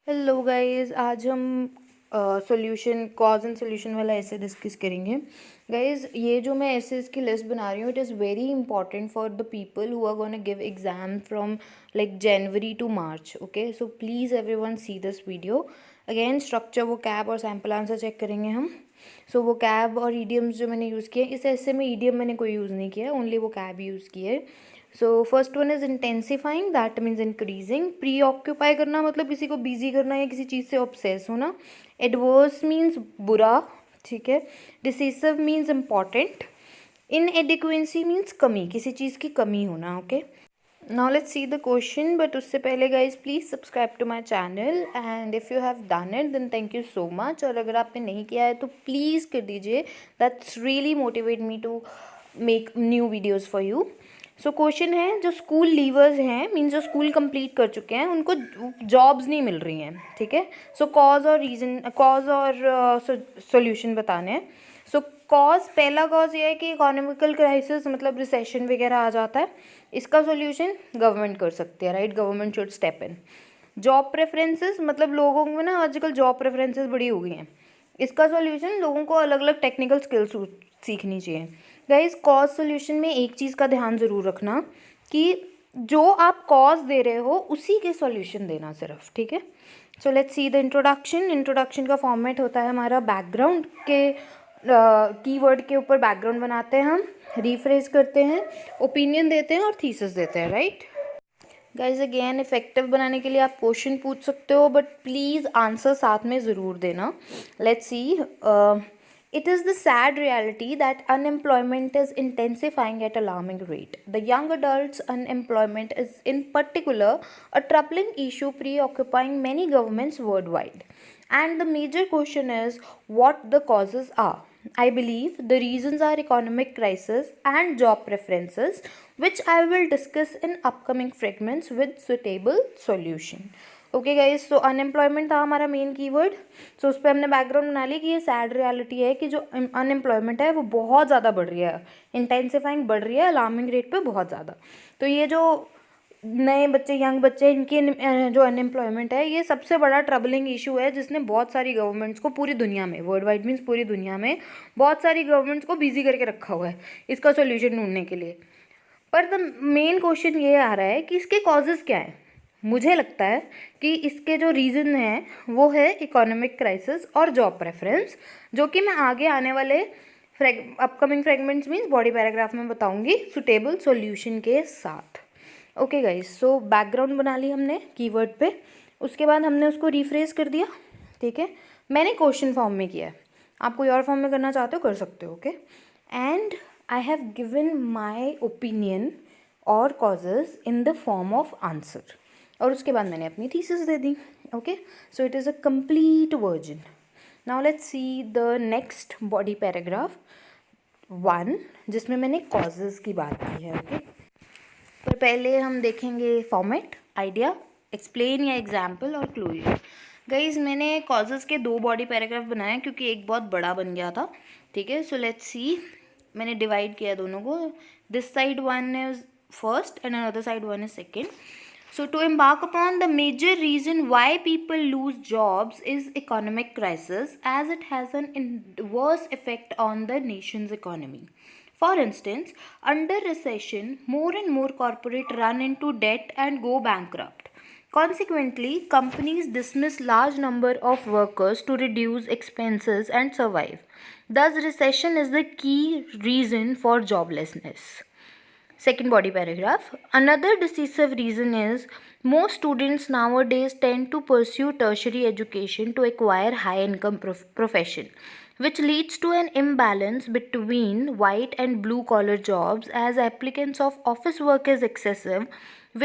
Hello guys, आज हम solution cause and solution वाला ऐसे डिस्कस करेंगे। गाइस, ये जो मैं ऐसे इसकी लिस्ट बना रही हूँ, it is very important for the people who are gonna give exam from like January to March. Okay, so please everyone see this video. Again structure, वो कैब और सैम्पल आंसर चेक करेंगे हम। सो वो कैब और ईडियम्स जो मैंने यूज़ किए, इस ऐसे में ईडियम मैंने कोई यूज़ नहीं किया, ओनली वो कैब यूज़ किए। So first one is intensifying, that means increasing. Pre occupy करना मतलब किसी को बिजी करना या किसी चीज़ से ऑब्सेस होना। एडवर्स मीन्स बुरा, ठीक है। Decisive means important. Inadequacy means कमी, किसी चीज़ की कमी होना। Okay, now let's see the question, but उससे पहले guys please subscribe to my channel, and if you have done it then thank you so much. और अगर आपने नहीं किया है तो प्लीज़ कर दीजिए, that's really motivate me to make new videos for you. So question है, जो स्कूल लीवर्स हैं मीन्स जो स्कूल कंप्लीट कर चुके हैं उनको जॉब्स नहीं मिल रही हैं, ठीक है। सो कॉज और रीज़न, कॉज और सॉल्यूशन बताने हैं। सो कॉज, पहला कॉज ये है कि इकोनॉमिकल क्राइसिस मतलब रिसेशन वगैरह आ जाता है। इसका सॉल्यूशन गवर्नमेंट कर सकती है, right, government should step in. Job preferences मतलब लोगों में ना आजकल जॉब प्रेफरेंसेस बड़ी हो गई हैं। इसका सॉल्यूशन लोगों को अलग अलग टेक्निकल स्किल्स सीखनी चाहिए। गाइस, कॉज सॉल्यूशन में एक चीज़ का ध्यान ज़रूर रखना कि जो आप कॉज दे रहे हो उसी के सॉल्यूशन देना सिर्फ, ठीक है। So let's see the introduction. Introduction का फॉर्मेट होता है हमारा बैकग्राउंड के कीवर्ड के ऊपर बैकग्राउंड बनाते हैं हम, रीफ्रेज करते हैं, ओपिनियन देते हैं और थीसिस देते हैं, राइट। गाइज अगेन, इफेक्टिव बनाने के लिए आप क्वेश्चन पूछ सकते हो, बट प्लीज़ आंसर साथ में ज़रूर देना। Let's see, it is the sad reality that unemployment is intensifying at alarming rate. The young adults' unemployment is in particular a troubling issue preoccupying many governments worldwide. And the major question is what the causes are. I believe the reasons are economic crisis and job preferences, which I will discuss in upcoming fragments with suitable solution. Okay guys, so unemployment था हमारा main keyword. सो उस पर हमने background बना ली कि ये sad reality है कि जो अनएम्प्लॉयमेंट है वो बहुत ज़्यादा बढ़ रही है, इंटेंसिफाइंग बढ़ रही है अलार्मिंग रेट पे बहुत ज़्यादा। तो ये जो नए बच्चे, यंग बच्चे, इनकी जो अनएम्प्लॉयमेंट है ये सबसे बड़ा ट्रबलिंग इशू है, जिसने बहुत सारी गवर्नमेंट्स को पूरी दुनिया में, वर्ल्ड वाइड मीन्स पूरी दुनिया में बहुत सारी गवर्नमेंट्स को बिजी करके रखा हुआ है इसका सोल्यूशन ढूंढने के लिए। पर द मेन क्वेश्चन ये आ रहा है कि इसके कॉजेज़ क्या हैं। मुझे लगता है कि इसके जो रीज़न हैं वो है इकोनॉमिक क्राइसिस और जॉब प्रेफरेंस, जो कि मैं आगे आने वाले upcoming fragments means body paragraph में बताऊंगी सुटेबल सॉल्यूशन के साथ। ओके गाइस, सो बैकग्राउंड बना ली हमने कीवर्ड पे, उसके बाद हमने उसको रिफ्रेज कर दिया, ठीक है। मैंने क्वेश्चन फॉर्म में किया है, आप कोई और फॉर्म में करना चाहते हो कर सकते हो, okay. And I have given my opinion और causes in the form of answer, और उसके बाद मैंने अपनी थीसिस दे दी। Okay, so it is a complete version. Now let's see the next body paragraph 1, जिसमें मैंने कॉजेज़ की बात की है। ओके, पर पहले हम देखेंगे फॉर्मेट, आइडिया, एक्सप्लेन या एग्जाम्पल और क्लोजर। गाइज, मैंने कॉजेज़ के 2 बॉडी पैराग्राफ बनाए क्योंकि एक बहुत बड़ा बन गया था, ठीक है। सो लेट्स सी, मैंने डिवाइड किया दोनों को, this side 1 is first and another side 1 is second. So to embark upon the major reason why people lose jobs is economic crisis, as it has an adverse effect on the nation's economy. For instance, under recession, more and more corporates run into debt and go bankrupt. Consequently, companies dismiss large number of workers to reduce expenses and survive. Thus, recession is the key reason for joblessness. Second body paragraph. Another decisive reason is most students nowadays tend to pursue tertiary education to acquire high income profession, which leads to an imbalance between white and blue collar jobs, as applicants of office work is excessive,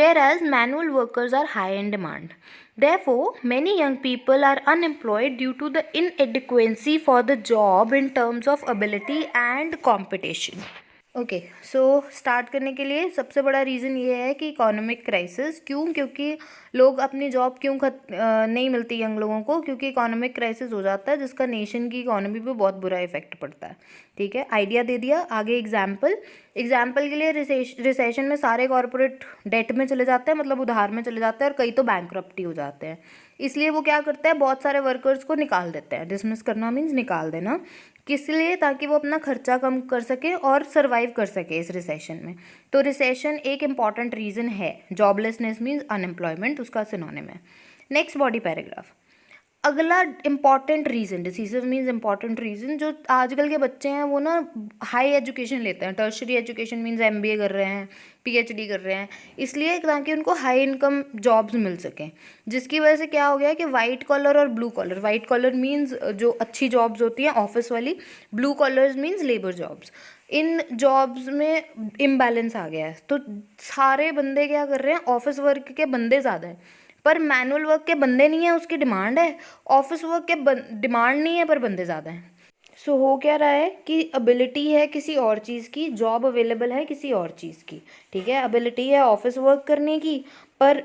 whereas manual workers are high in demand. Therefore, many young people are unemployed due to the inadequacy for the job in terms of ability and competition. Okay, so start करने के लिए सबसे बड़ा reason ये है कि economic crisis. क्यों? क्योंकि लोग अपनी जॉब क्यों नहीं मिलती यंग लोगों को, क्योंकि इकोनॉमिक क्राइसिस हो जाता है जिसका नेशन की इकोनॉमी पे बहुत बुरा इफेक्ट पड़ता है, ठीक है। आइडिया दे दिया, आगे एग्जाम्पल के लिए रिसेशन में सारे कॉर्पोरेट डेट में चले जाते हैं, मतलब उधार में चले जाते हैं, और कई तो बैंकरप्टी हो जाते हैं, इसलिए वो क्या करता है, बहुत सारे वर्कर्स को निकाल देते हैं। डिसमिस करना मीन्स निकाल देना, किस लिए, ताकि वो अपना खर्चा कम कर सके और सर्वाइव कर सके इस रिसेशन में। तो रिसेशन एक इम्पॉर्टेंट रीज़न है, जॉबलेसनेस मीन्स अनएम्प्लॉयमेंट, उसका सिनोनिम है। नेक्स्ट बॉडी पैराग्राफ, अगला important reason, decisive means important reason, जो आजकल के बच्चे हैं वो ना हाई एजुकेशन लेते हैं, टर्शरी एजुकेशन मीन्स एमबीए कर रहे हैं, पीएचडी कर रहे हैं, इसलिए ताकि उनको हाई इनकम जॉब्स मिल सकें, जिसकी वजह से क्या हो गया कि वाइट कॉलर और blue collar, white collar means जो अच्छी जॉब्स होती हैं ऑफिस वाली, blue collars means labour jobs, इन जॉब्स में इम्बैलेंस आ गया है। तो सारे बंदे क्या कर रहे हैं, ऑफिस वर्क के बंदे ज़्यादा हैं पर मैनुअल वर्क के बंदे नहीं है, उसकी डिमांड है। ऑफिस वर्क के डिमांड नहीं है पर बंदे ज़्यादा हैं। सो हो क्या रहा है कि एबिलिटी है किसी और चीज़ की, जॉब अवेलेबल है किसी और चीज़ की, ठीक है। एबिलिटी है ऑफिस वर्क करने की, पर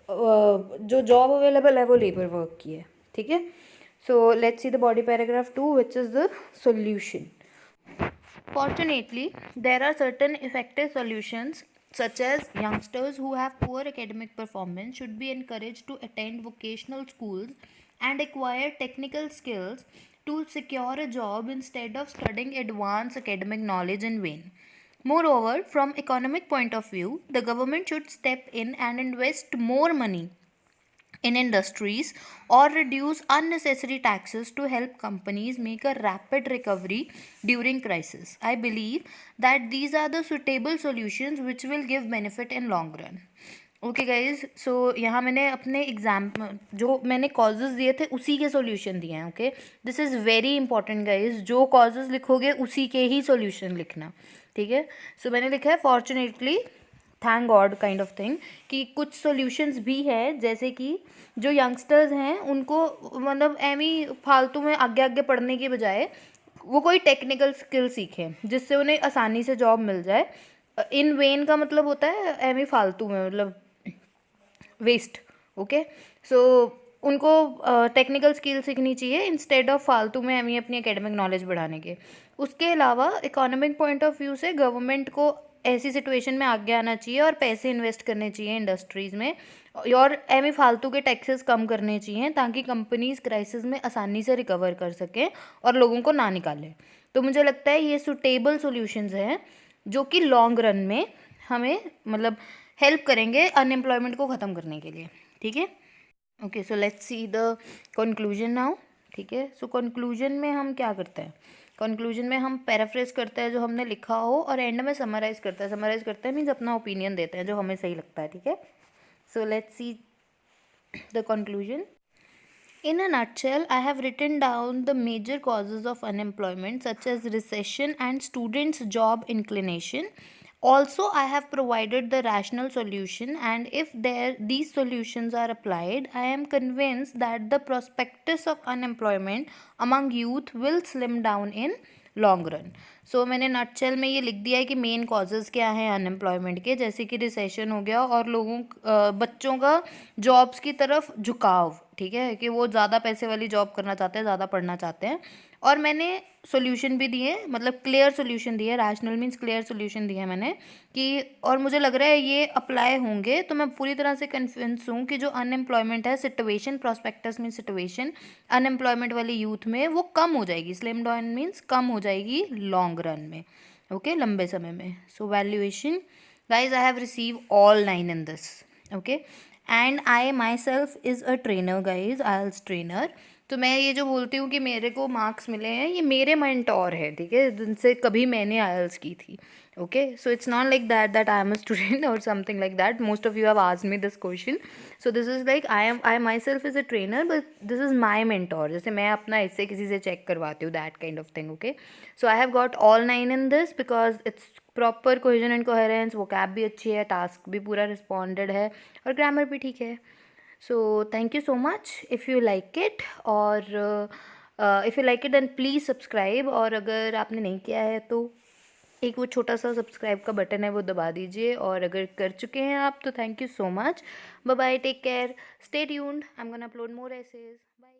जो जॉब अवेलेबल है वो लेबर वर्क की है, ठीक है। So let's see the body paragraph 2 which is the solution. Fortunately, there are certain effective solutions, such as youngsters who have poor academic performance should be encouraged to attend vocational schools and acquire technical skills to secure a job instead of studying advanced academic knowledge in vain. Moreover, from economic point of view, the government should step in and invest more money in industries or reduce unnecessary taxes to help companies make a rapid recovery during crisis. I believe that these are the suitable solutions which will give benefit in long run. Okay guys, so यहाँ मैंने अपने exam जो मैंने causes दिए थे उसी के solution दिए हैं। Okay, this is very important guys, जो कॉजेज़ लिखोगे उसी के ही सॉल्यूशन लिखना, ठीक है। सो मैंने लिखा है fortunately, thank God kind of thing, कि कुछ सॉल्यूशंस भी है, जैसे कि जो यंगस्टर्स हैं उनको मतलब एमी फालतू में आगे आगे पढ़ने के बजाय वो कोई टेक्निकल स्किल सीखें जिससे उन्हें आसानी से जॉब मिल जाए। इन वेन का मतलब होता है एमी फालतू में, मतलब वेस्ट। ओके, सो उनको टेक्निकल स्किल सीखनी चाहिए इंस्टेड ऑफ फालतू में हमें अपनी एकेडमिक नॉलेज बढ़ाने के। उसके अलावा इकोनॉमिक पॉइंट ऑफ व्यू से गवर्नमेंट को ऐसी सिचुएशन में आगे आना चाहिए और पैसे इन्वेस्ट करने चाहिए इंडस्ट्रीज़ में, और एमी फालतू के टैक्सेस कम करने चाहिए ताकि कंपनीज क्राइसिस में आसानी से रिकवर कर सकें और लोगों को ना निकालें। तो मुझे लगता है ये सुटेबल सॉल्यूशंस हैं जो कि लॉन्ग रन में हमें मतलब हेल्प करेंगे अनएम्प्लॉयमेंट को ख़त्म करने के लिए, ठीक है। Okay, so let's see the conclusion now, ठीक है। सो कंक्लूजन में हम क्या करते हैं, कंक्लूजन में हम पैराफ्रेज करते हैं जो हमने लिखा हो और एंड में समराइज़ करते हैं। समराइज़ करते हैं मीन्स अपना ओपिनियन देते हैं जो हमें सही लगता है, ठीक है। So let's see the conclusion. In a nutshell, I have written down the major causes of unemployment, such as recession and students' job inclination. Also, I have provided the rational solution, and if these solutions are applied, I am convinced that the prospectus of unemployment among youth will slim down in long run. So मैंने nutshell में ये लिख दिया है कि main causes क्या हैं unemployment के, जैसे कि रिसेशन हो गया और बच्चों का जॉब्स की तरफ झुकाव, ठीक है, कि वो ज़्यादा पैसे वाली जॉब करना चाहते हैं, ज़्यादा पढ़ना चाहते हैं। और मैंने सॉल्यूशन भी दिए, मतलब क्लियर सॉल्यूशन दिए, रैशनल मीन्स क्लियर सॉल्यूशन दिए मैंने कि, और मुझे लग रहा है ये अप्लाई होंगे। तो मैं पूरी तरह से कन्विंस हूँ कि जो अनएम्प्लॉयमेंट है, situation, prospectus means situation unemployment वाली यूथ में वो कम हो जाएगी, स्लिम डाउन मीन्स कम हो जाएगी लॉन्ग रन में, ओके, लंबे समय में। So valuation guys, I have receive all 9 in this, okay, and I myself is a trainer guys, IELTS trainer. तो मैं ये जो बोलती हूँ कि मेरे को मार्क्स मिले हैं, ये मेरे मेंटोर है, ठीक है, जिनसे कभी मैंने आइल्स की थी। Okay, so it's not like that I am a student और something like that. Most of you have asked me this question, so this is like I myself is a trainer but this is my mentor. जैसे मैं अपना इससे किसी से check करवाती हूँ, that kind of thing. Okay, so I have got all 9 in this because it's proper cohesion and coherence, वो cab भी अच्छी है, टास्क भी पूरा रिस्पॉन्डेड है और ग्रामर भी ठीक है। So thank you so much. If you like it और if you like it then please subscribe, और अगर आपने नहीं किया है तो एक वो छोटा सा सब्सक्राइब का बटन है वो दबा दीजिए, और अगर कर चुके हैं आप तो thank you so much. Bye bye, take care, stay tuned, I am gonna upload more essays, bye.